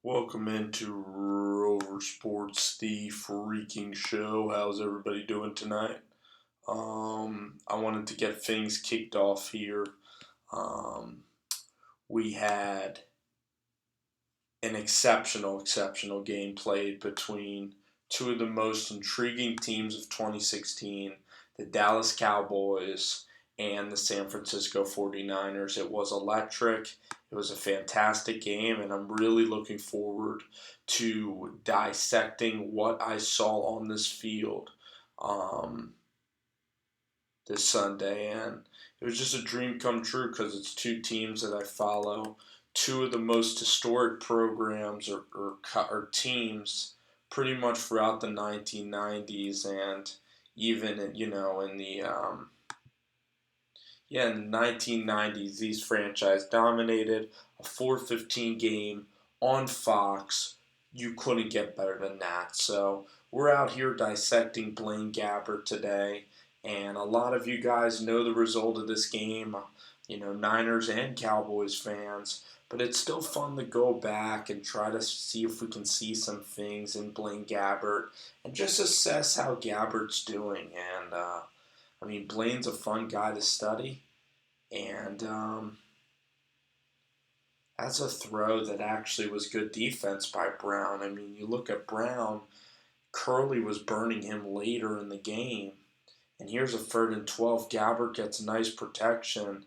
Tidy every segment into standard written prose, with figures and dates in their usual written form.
Welcome into Rover Sports, the freaking show. How's everybody doing tonight? I wanted to get things kicked off here. Um, we had an exceptional game played between two of the most intriguing teams of 2016, the Dallas Cowboys and the San Francisco 49ers. It was electric. It was a fantastic game, and I'm really looking forward to dissecting what I saw on this field um, this Sunday. And it was just a dream come true because it's two teams that I follow, two of the most historic programs or teams pretty much throughout the 1990s and even in the in the 1990s, these franchise dominated a 4:15 game on Fox. You couldn't get better than that. So we're out here dissecting Blaine Gabbert today, and a lot of you guys know the result of this game. Niners and Cowboys fans. But it's still fun to go back and try to see if we can see some things in Blaine Gabbert and just assess how Gabbert's doing. And Blaine's a fun guy to study, and that's a throw that actually was good defense by Brown. You look at Brown, Curley was burning him later in the game, and here's a 3rd and 12. Gabbert gets nice protection,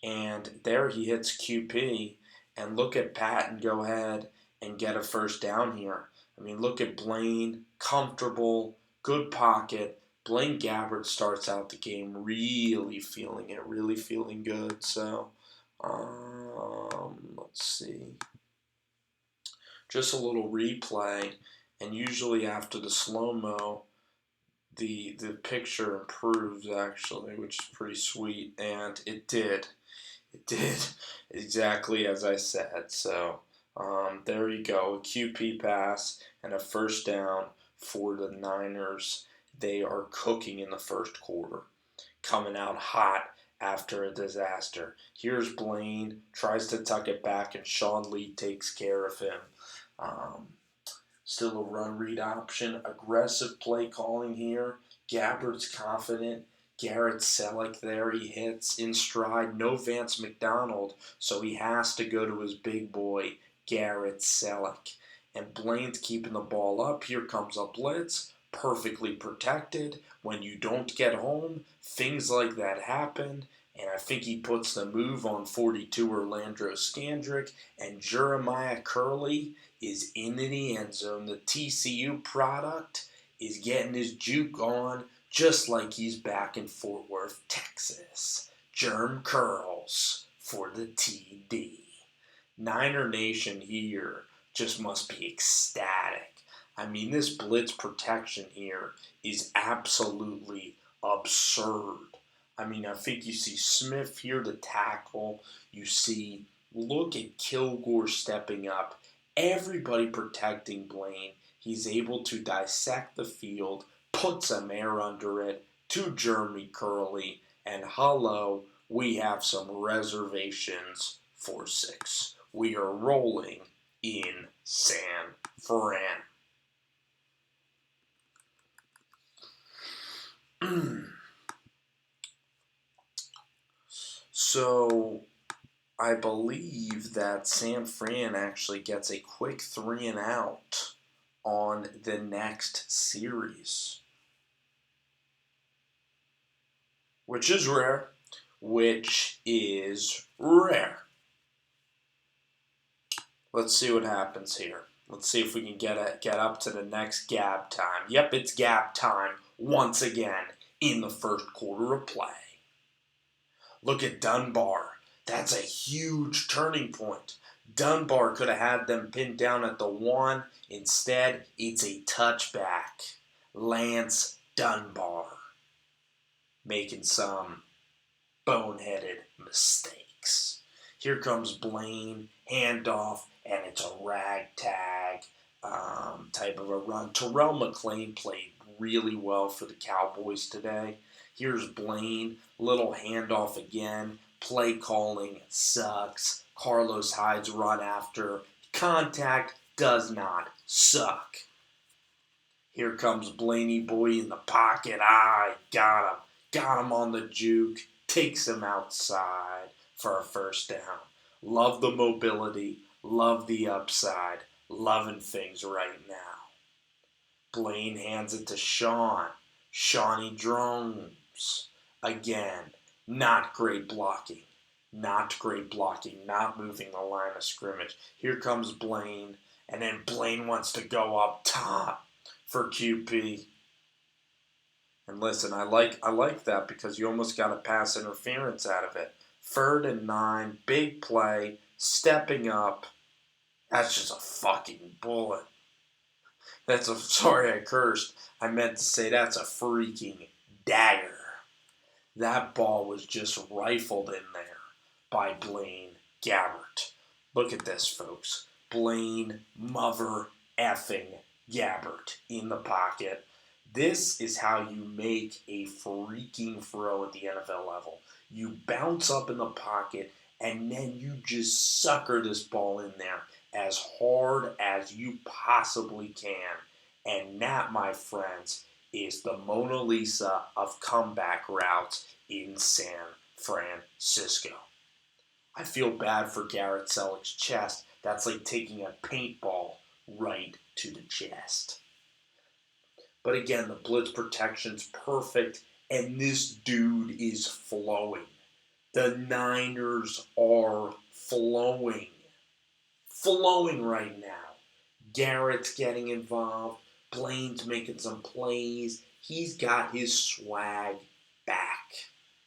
and there he hits QP, and look at Patton go ahead and get a first down here. Look at Blaine, comfortable, good pocket. Blaine Gabbert starts out the game really feeling it, really feeling good. So, let's see. Just a little replay, and usually after the slow-mo, the picture improves actually, which is pretty sweet, and it did. It did exactly as I said. So there you go, a QP pass and a first down for the Niners. They are cooking in the first quarter, coming out hot after a disaster. Here's Blaine, tries to tuck it back, and Sean Lee takes care of him. Um, Still a run read option. Aggressive play calling here. Gabbert's confident. Garrett Selleck there. He hits in stride. No Vance McDonald, so he has to go to his big boy, Garrett Selleck. And Blaine's keeping the ball up. Here comes a blitz. Perfectly protected. When you don't get home, things like that happen. And I think he puts the move on 42 Orlando Scandrick, and Jeremiah Curley is in the end zone. The TCU product is getting his juke on just like he's back in Fort Worth, Texas. Germ curls for the TD. Niner Nation here just must be ecstatic. This blitz protection here is absolutely absurd. I think you see Smith here to tackle. Look at Kilgore stepping up. Everybody protecting Blaine. He's able to dissect the field, put some air under it to Jeremy Curley, and hello, we have some reservations for 6. We are rolling in San Fran. So, I believe that San Fran actually gets a quick 3 and out on the next series, which is rare. Let's see what happens here. Let's see if we can get up to the next gab time. Yep, it's gab time once again in the first quarter of play. Look at Dunbar. That's a huge turning point. Dunbar could have had them pinned down at the 1. Instead, it's a touchback. Lance Dunbar making some boneheaded mistakes. Here comes Blaine, handoff, and it's a ragtag type of a run. Terrell McClain played really well for the Cowboys today. Here's Blaine, little handoff again. Play calling sucks. Carlos Hyde's run after contact, does not suck. Here comes Blaney boy in the pocket. I got him. Got him on the juke. Takes him outside for a first down. Love the mobility. Love the upside. Loving things right now. Blaine hands it to Sean. Shawnee drones. Again, not great blocking. Not great blocking. Not moving the line of scrimmage. Here comes Blaine. And then Blaine wants to go up top for QP. And listen, I like that because you almost got a pass interference out of it. 3rd and 9, big play, stepping up. That's just a fucking bullet. Sorry I cursed. I meant to say that's a freaking dagger. That ball was just rifled in there by Blaine Gabbert. Look at this, folks. Blaine mother effing Gabbert in the pocket. This is how you make a freaking throw at the NFL level. You bounce up in the pocket and then you just sucker this ball in there as hard as you possibly can. And that, my friends, is the Mona Lisa of comeback routes in San Francisco. I feel bad for Garrett Selleck's chest. That's like taking a paintball right to the chest. But again, the blitz protection's perfect, and this dude is flowing. The Niners are flowing. Flowing right now. Garrett's getting involved. Blaine's making some plays. He's got his swag back.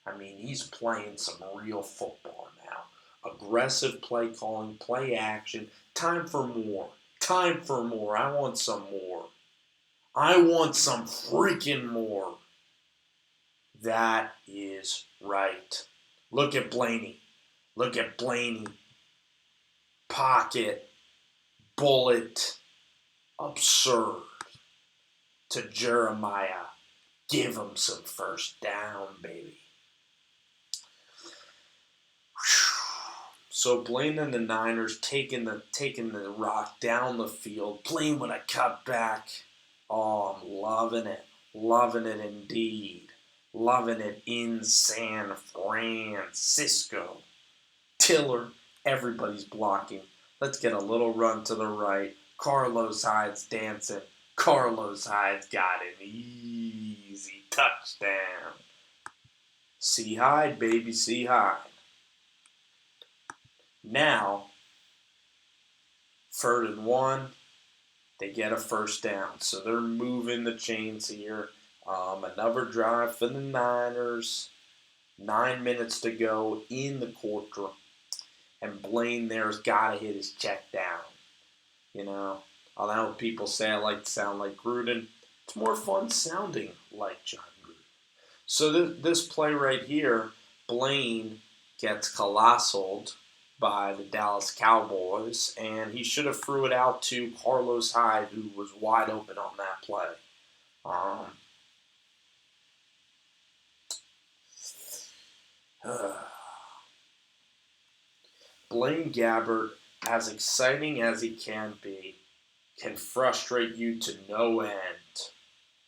I mean, he's playing some real football now. Aggressive play calling, play action. Time for more. Time for more. I want some more. I want some freaking more. That is right. Look at Blaney. Look at Blaney. Pocket. Bullet. Absurd. To Jeremiah. Give him some first down, baby. So Blaine and the Niners taking the rock down the field. Blaine with a cutback. Oh, I'm loving it. Loving it indeed. Loving it in San Francisco. Tiller, everybody's blocking. Let's get a little run to the right. Carlos Hyde's dancing. Carlos Hyde's got an easy touchdown. See Hyde, baby, see Hyde. Now, 3rd and 1, they get a first down. So they're moving the chains here. Another drive for the Niners. 9 minutes to go in the quarter. And Blaine there's got to hit his check down. You know, I know people say I like to sound like Gruden. It's more fun sounding like John Gruden. So this play right here, Blaine gets colossaled by the Dallas Cowboys, and he should have threw it out to Carlos Hyde, who was wide open on that play. Blaine Gabbert, as exciting as he can be, can frustrate you to no end,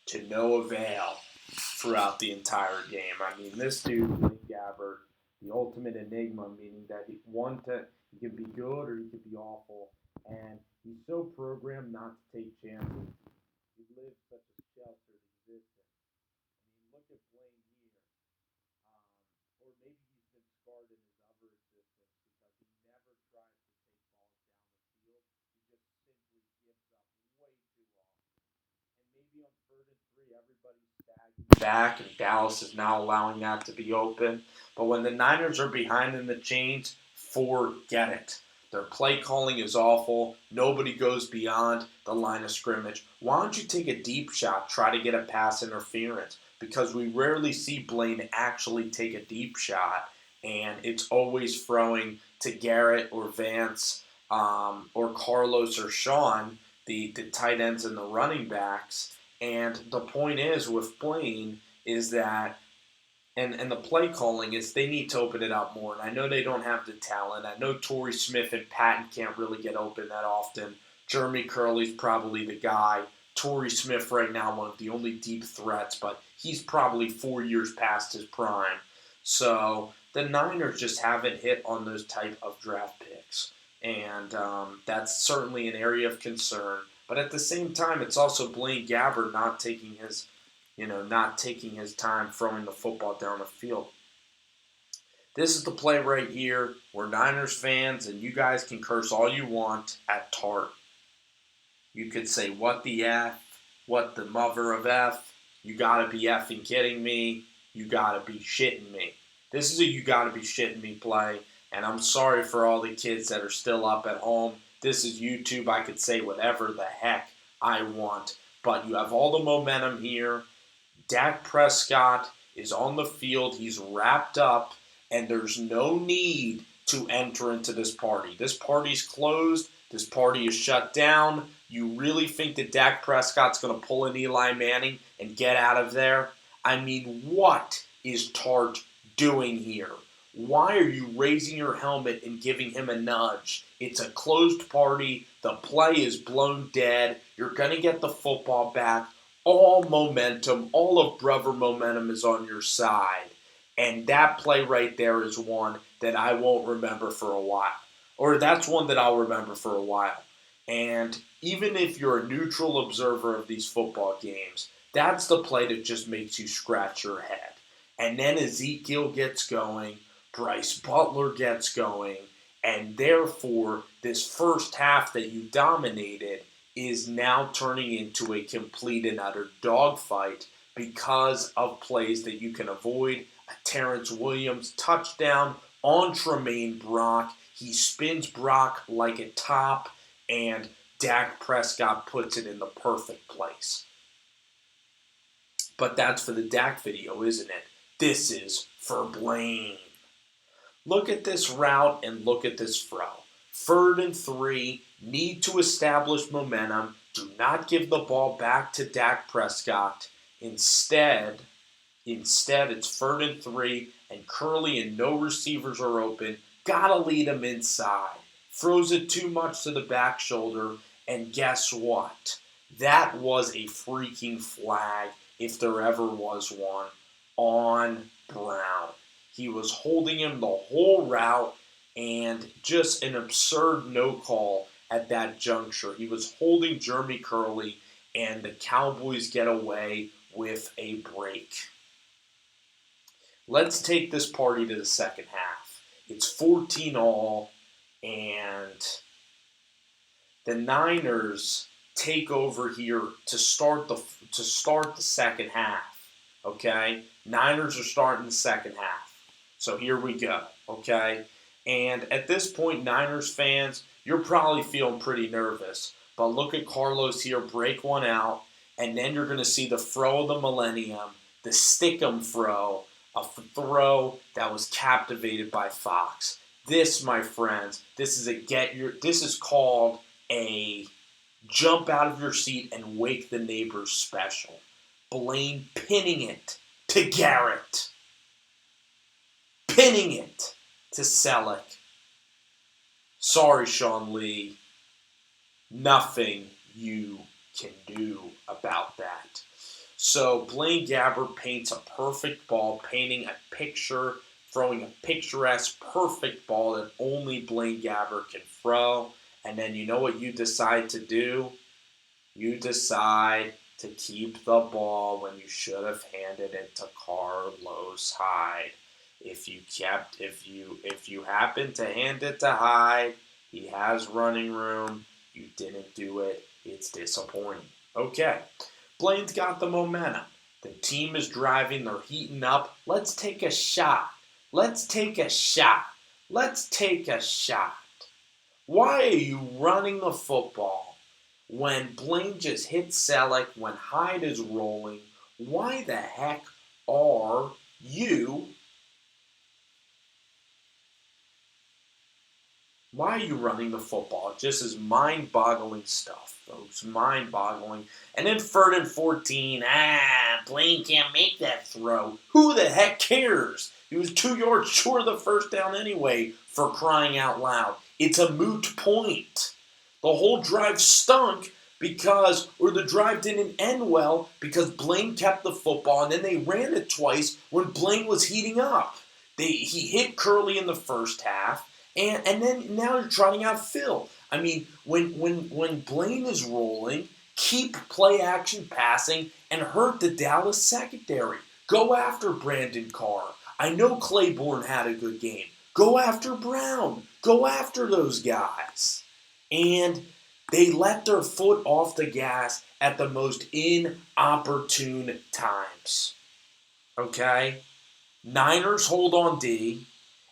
to no avail throughout the entire game. I mean, this dude, Blaine Gabbert, the ultimate enigma, meaning that he can be good or he can be awful, and he's so programmed not to take chances. He lives such a sheltered existence. I mean, look at Blaine here, or maybe he's been scarred in his other existence because he never tries to take balls down the field. He just simply gives up way too often. And maybe on 3rd and 3, everybody's sagging back, and Dallas is now allowing that to be open. But when the Niners are behind in the chains, forget it. Their play calling is awful. Nobody goes beyond the line of scrimmage. Why don't you take a deep shot, try to get a pass interference? Because we rarely see Blaine actually take a deep shot, and it's always throwing to Garrett or Vance or Carlos or Sean, the tight ends and the running backs. And the point is with Blaine is that and the play calling is they need to open it up more. And I know they don't have the talent. I know Torrey Smith and Patton can't really get open that often. Jeremy Curley's probably the guy. Torrey Smith right now, one of the only deep threats, but he's probably 4 years past his prime. So the Niners just haven't hit on those type of draft picks. And that's certainly an area of concern. But at the same time, it's also Blaine Gabbert not taking his time throwing the football down the field. This is the play right here. We're Niners fans, and you guys can curse all you want at Tart. You could say, what the F, what the mother of F, you gotta be effing kidding me, you gotta be shitting me. This is a you gotta be shitting me play, and I'm sorry for all the kids that are still up at home. This is YouTube. I could say whatever the heck I want, but you have all the momentum here. Dak Prescott is on the field. He's wrapped up, and there's no need to enter into this party. This party's closed. This party is shut down. You really think that Dak Prescott's going to pull an Eli Manning and get out of there? I mean, what is Tart doing here? Why are you raising your helmet and giving him a nudge? It's a closed party. The play is blown dead. You're going to get the football back. All momentum, all of brother momentum is on your side. And that play right there is one that I won't remember for a while. Or that's one that I'll remember for a while. And even if you're a neutral observer of these football games, that's the play that just makes you scratch your head. And then Ezekiel gets going, Bryce Butler gets going, and therefore this first half that you dominated is now turning into a complete and utter dogfight because of plays that you can avoid. A Terrence Williams touchdown on Tremaine Brock. He spins Brock like a top, and Dak Prescott puts it in the perfect place. But that's for the Dak video, isn't it? This is for Blaine. Look at this route and look at this throw. 3rd and 3, need to establish momentum. Do not give the ball back to Dak Prescott. Instead, it's 3rd and 3, and Curley and no receivers are open. Gotta lead him inside. Throws it too much to the back shoulder, and guess what? That was a freaking flag, if there ever was one, on Brown. He was holding him the whole route, and just an absurd no call at that juncture. He was holding Jeremy Curley, and the Cowboys get away with a break. Let's take this party to the second half. It's 14-all, and the Niners take over here to start the second half. Okay, Niners are starting the second half. So here we go. Okay, and at this point, Niners fans, you're probably feeling pretty nervous. But look at Carlos here break one out, and then you're going to see the throw of the millennium, the stick-em throw. A throw that was captivated by Fox. This, my friends, this is called a jump out of your seat and wake the neighbors special. Blaine pinning it to Garrett. Pinning it to Selleck. Sorry, Sean Lee. Nothing you can do about that. So Blaine Gabbert paints a perfect ball, painting a picture, throwing a picturesque, perfect ball that only Blaine Gabbert can throw. And then you know what you decide to do? You decide to keep the ball when you should have handed it to Carlos Hyde. If you happen to hand it to Hyde, he has running room. You didn't do it. It's disappointing. Okay. Blaine's got the momentum. The team is driving. They're heating up. Let's take a shot. Let's take a shot. Let's take a shot. Why are you running the football when Blaine just hits Selleck, when Hyde is rolling? Why the heck are you? Why are you running the football? It just is mind-boggling stuff, folks. Mind-boggling. And then 3rd and 14. Blaine can't make that throw. Who the heck cares? He was 2 yards short of the first down anyway, for crying out loud. It's a moot point. The whole drive stunk or the drive didn't end well because Blaine kept the football and then they ran it twice when Blaine was heating up. He hit Curley in the first half, and then now you're trotting out Phil. I mean, when Blaine is rolling, keep play action passing and hurt the Dallas secondary. Go after Brandon Carr. I know Claiborne had a good game. Go after Brown. Go after those guys. And they let their foot off the gas at the most inopportune times. Okay? Niners hold on D.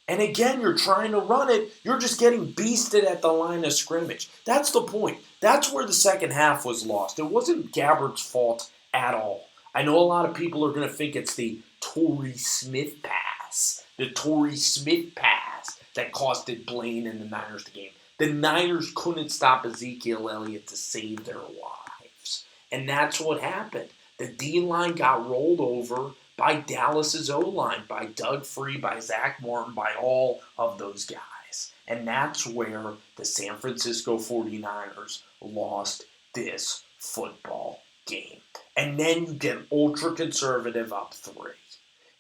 And again, you're trying to run it. You're just getting beasted at the line of scrimmage. That's the point. That's where the second half was lost. It wasn't Gabbert's fault at all. I know a lot of people are going to think it's the Torrey Smith pass. The Torrey Smith pass that costed Blaine and the Niners the game. The Niners couldn't stop Ezekiel Elliott to save their lives. And that's what happened. The D-line got rolled over by Dallas's O-line, by Doug Free, by Zach Martin, by all of those guys. And that's where the San Francisco 49ers lost this football game. And then you get ultra-conservative up 3.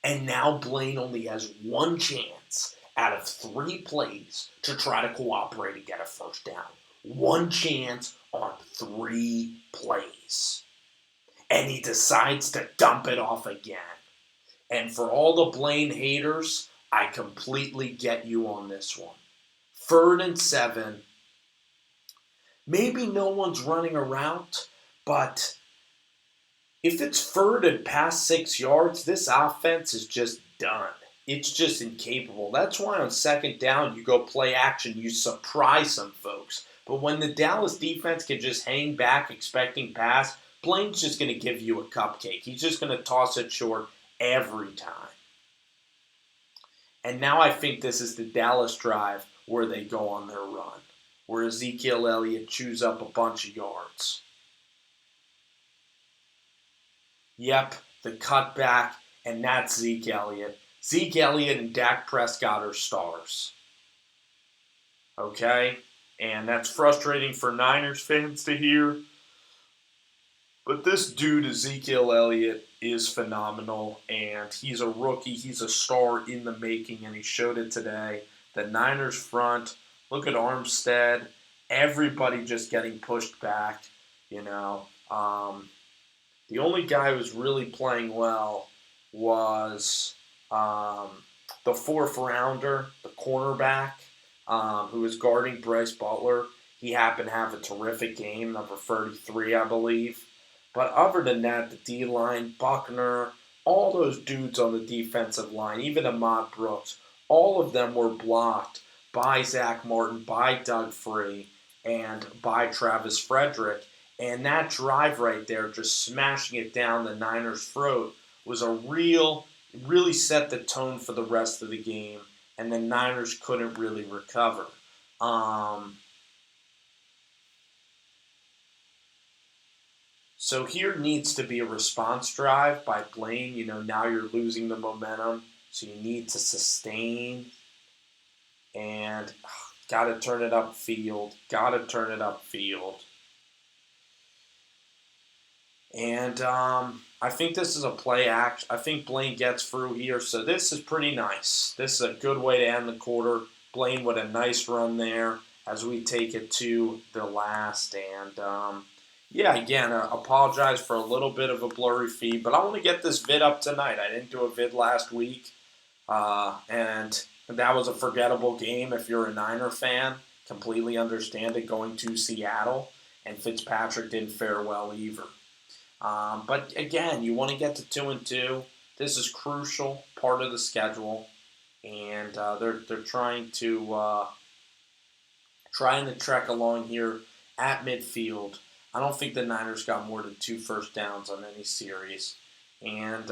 And now Blaine only has one chance out of 3 plays to try to cooperate and get a first down. One chance on 3 plays. And he decides to dump it off again. And for all the Blaine haters, I completely get you on this one. 3rd and 7. Maybe no one's running a route, but if it's 3rd and past 6 yards, this offense is just done. It's just incapable. That's why on 2nd down, you go play action. You surprise some folks. But when the Dallas defense can just hang back expecting pass, Blaine's just going to give you a cupcake. He's just going to toss it short every time. And now I think this is the Dallas drive where they go on their run, where Ezekiel Elliott chews up a bunch of yards. Yep, the cutback, and that's Zeke Elliott. Zeke Elliott and Dak Prescott are stars. Okay? And that's frustrating for Niners fans to hear. But this dude, Ezekiel Elliott, is phenomenal, and he's a rookie. He's a star in the making, and he showed it today. The Niners front, look at Armstead. Everybody just getting pushed back, you know. The only guy who's really playing well was the 4th rounder, the cornerback, who was guarding Bryce Butler. He happened to have a terrific game, number 33, I believe. But other than that, the D-line, Buckner, all those dudes on the defensive line, even Ahmad Brooks, all of them were blocked by Zach Martin, by Doug Free, and by Travis Frederick. And that drive right there, just smashing it down the Niners' throat, was really set the tone for the rest of the game. And the Niners couldn't really recover. So here needs to be a response drive by Blaine. You know, now you're losing the momentum, so you need to sustain. And got to turn it upfield. And I think this is a play act. I think Blaine gets through here, so this is pretty nice. This is a good way to end the quarter. Blaine with a nice run there as we take it to the last. And yeah, again, apologize for a little bit of a blurry feed, but I want to get this vid up tonight. I didn't do a vid last week, and that was a forgettable game. If you're a Niner fan, completely understand it going to Seattle, and Fitzpatrick didn't fare well either. But again, you want to get to 2-2. This is crucial, part of the schedule, and they're trying to trek along here at midfield. I don't think the Niners got more than 2 first downs on any series. And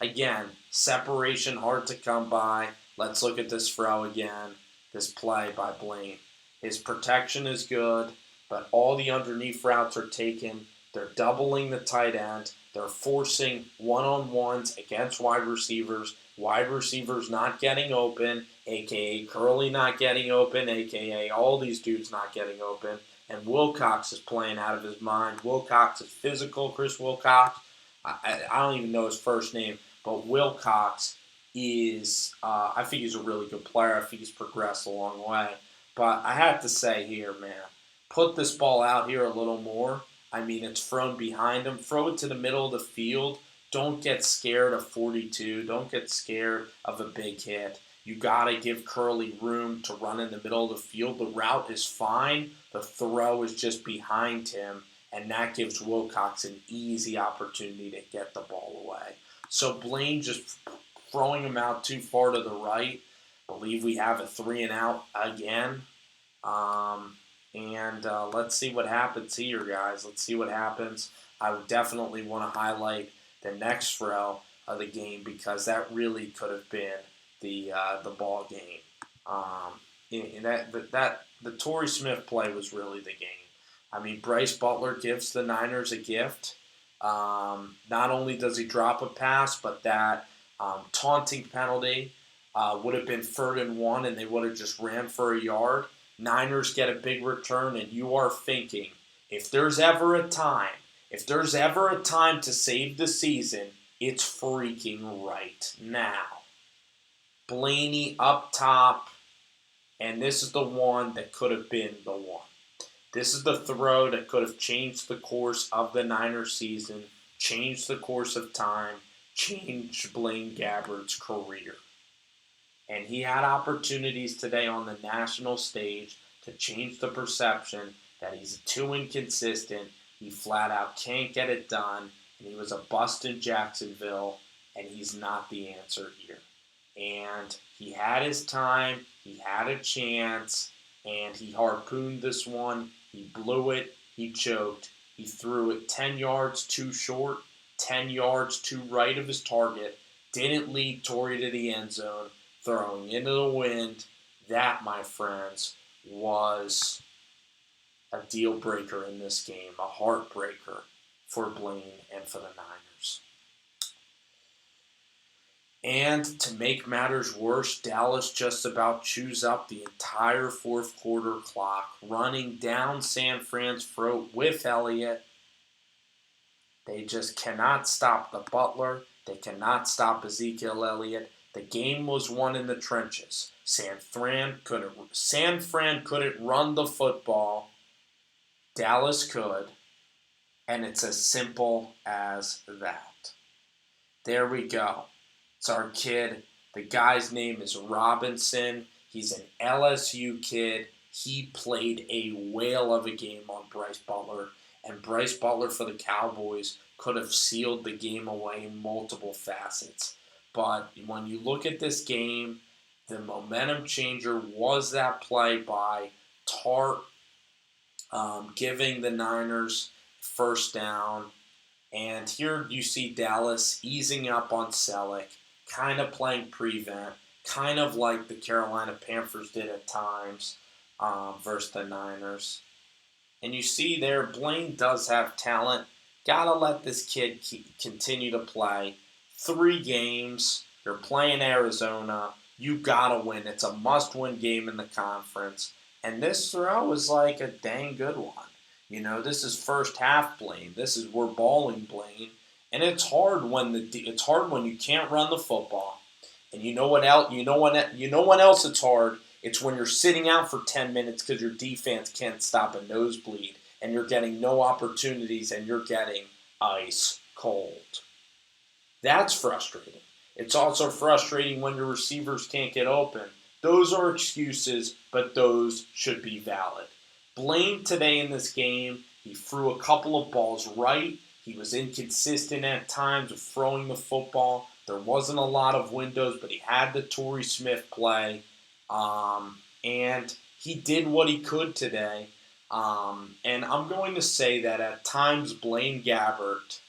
again, separation hard to come by. Let's look at this throw again, this play by Blaine. His protection is good, but all the underneath routes are taken. They're doubling the tight end. They're forcing one-on-ones against wide receivers not getting open, a.k.a. Curley not getting open, a.k.a. all these dudes not getting open. And Wilcox is playing out of his mind. Wilcox is physical. Chris Wilcox, I don't even know his first name, but Wilcox is, I think he's a really good player. I think he's progressed a long way. But I have to say here, man, put this ball out here a little more. I mean, it's thrown behind him. Throw it to the middle of the field. Don't get scared of 42. Don't get scared of a big hit. You got to give Curley room to run in the middle of the field. The route is fine. The throw is just behind him, and that gives Wilcox an easy opportunity to get the ball away. So Blaine just throwing him out too far to the right. Believe we have a 3 and out again. Let's see what happens here, guys. Let's see what happens. I would definitely want to highlight the next throw of the game because that really could have been the ball game. The Torrey Smith play was really the game. I mean, Bryce Butler gives the Niners a gift. Not only does he drop a pass, but that taunting penalty would have been 3rd and 1, and they would have just ran for a yard. Niners get a big return, and you are thinking, if there's ever a time to save the season, it's freaking right now. Blaney up top, and this is the one that could have been the one. This is the throw that could have changed the course of the Niners season, changed the course of time, changed Blaine Gabbert's career. And he had opportunities today on the national stage to change the perception that he's too inconsistent, he flat out can't get it done, and he was a bust in Jacksonville, and he's not the answer here. And he had his time, he had a chance, and he harpooned this one. He blew it, he choked, he threw it 10 yards too short, 10 yards too right of his target, didn't lead Torrey to the end zone, throwing into the wind. That, my friends, was a deal breaker in this game, a heartbreaker for Blaine and for the Niners. And to make matters worse, Dallas just about chews up the entire fourth quarter clock, running down San Fran's throat with Elliott. They just cannot stop the Butler. They cannot stop Ezekiel Elliott. The game was won in the trenches. San Fran couldn't run the football. Dallas could. And it's as simple as that. There we go. It's our kid. The guy's name is Robinson. He's an LSU kid. He played a whale of a game on Bryce Butler. And Bryce Butler for the Cowboys could have sealed the game away in multiple facets. But when you look at this game, the momentum changer was that play by Tart giving the Niners first down. And here you see Dallas easing up on Selleck, kind of playing prevent, kind of like the Carolina Panthers did at times versus the Niners. And you see there, Blaine does have talent. Gotta let this kid continue to play. 3 games. You're playing Arizona. You gotta win. It's a must-win game in the conference. And this throw is like a dang good one. You know, this is first half Blaine. This is we're balling Blaine. And it's hard when you can't run the football. And you know what else? You know when else it's hard? It's when you're sitting out for 10 minutes because your defense can't stop a nosebleed and you're getting no opportunities and you're getting ice cold. That's frustrating. It's also frustrating when your receivers can't get open. Those are excuses, but those should be valid. Blaine today in this game, he threw a couple of balls right. He was inconsistent at times with throwing the football. There wasn't a lot of windows, but he had the Torrey Smith play. And he did what he could today. And I'm going to say that at times Blaine Gabbert,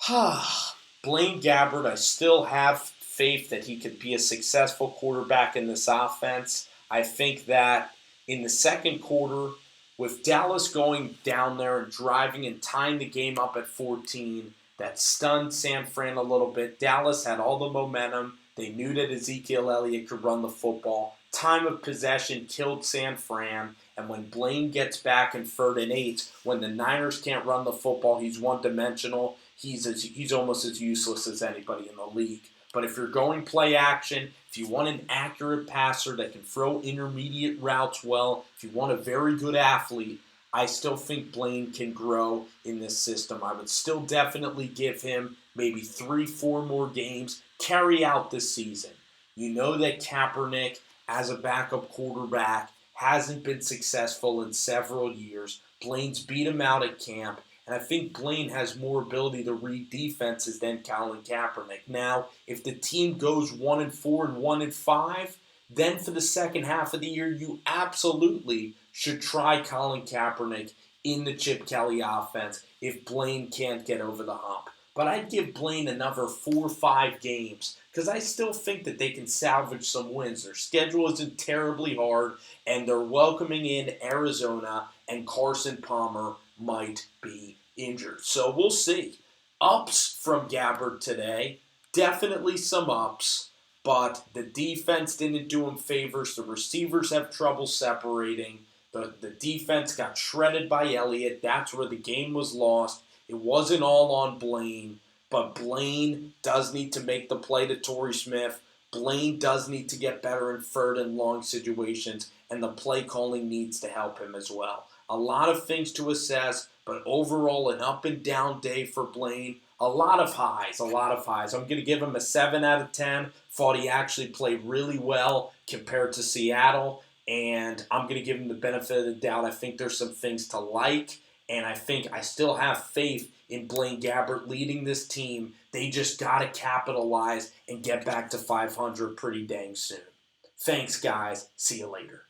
I still have faith that he could be a successful quarterback in this offense. I think that in the second quarter, with Dallas going down there and driving and tying the game up at 14, that stunned San Fran a little bit. Dallas had all the momentum. They knew that Ezekiel Elliott could run the football. Time of possession killed San Fran. And when Blaine gets back in 3rd and 8, when the Niners can't run the football, he's one-dimensional. He's almost as useless as anybody in the league. But if you're going play action, if you want an accurate passer that can throw intermediate routes well, if you want a very good athlete, I still think Blaine can grow in this system. I would still definitely give him maybe 3-4 more games, carry out this season. You know that Kaepernick, as a backup quarterback, hasn't been successful in several years. Blaine's beat him out at camp. And I think Blaine has more ability to read defenses than Colin Kaepernick. Now, if the team goes 1-4 and 1-5, then for the second half of the year, you absolutely should try Colin Kaepernick in the Chip Kelly offense if Blaine can't get over the hump. But I'd give Blaine another 4 or 5 games because I still think that they can salvage some wins. Their schedule isn't terribly hard, and they're welcoming in Arizona, and Carson Palmer might be injured. So we'll see. Ups from Gabbert today. Definitely some ups, but the defense didn't do him favors. The receivers have trouble separating. The defense got shredded by Elliott. That's where the game was lost. It wasn't all on Blaine, but Blaine does need to make the play to Torrey Smith. Blaine does need to get better in 3rd and long situations, and the play calling needs to help him as well. A lot of things to assess, but overall an up and down day for Blaine. A lot of highs. I'm going to give him a 7 out of 10. Thought he actually played really well compared to Seattle, and I'm going to give him the benefit of the doubt. I think there's some things to like, and I think I still have faith in Blaine Gabbert leading this team. They just got to capitalize and get back to 500 pretty dang soon. Thanks, guys. See you later.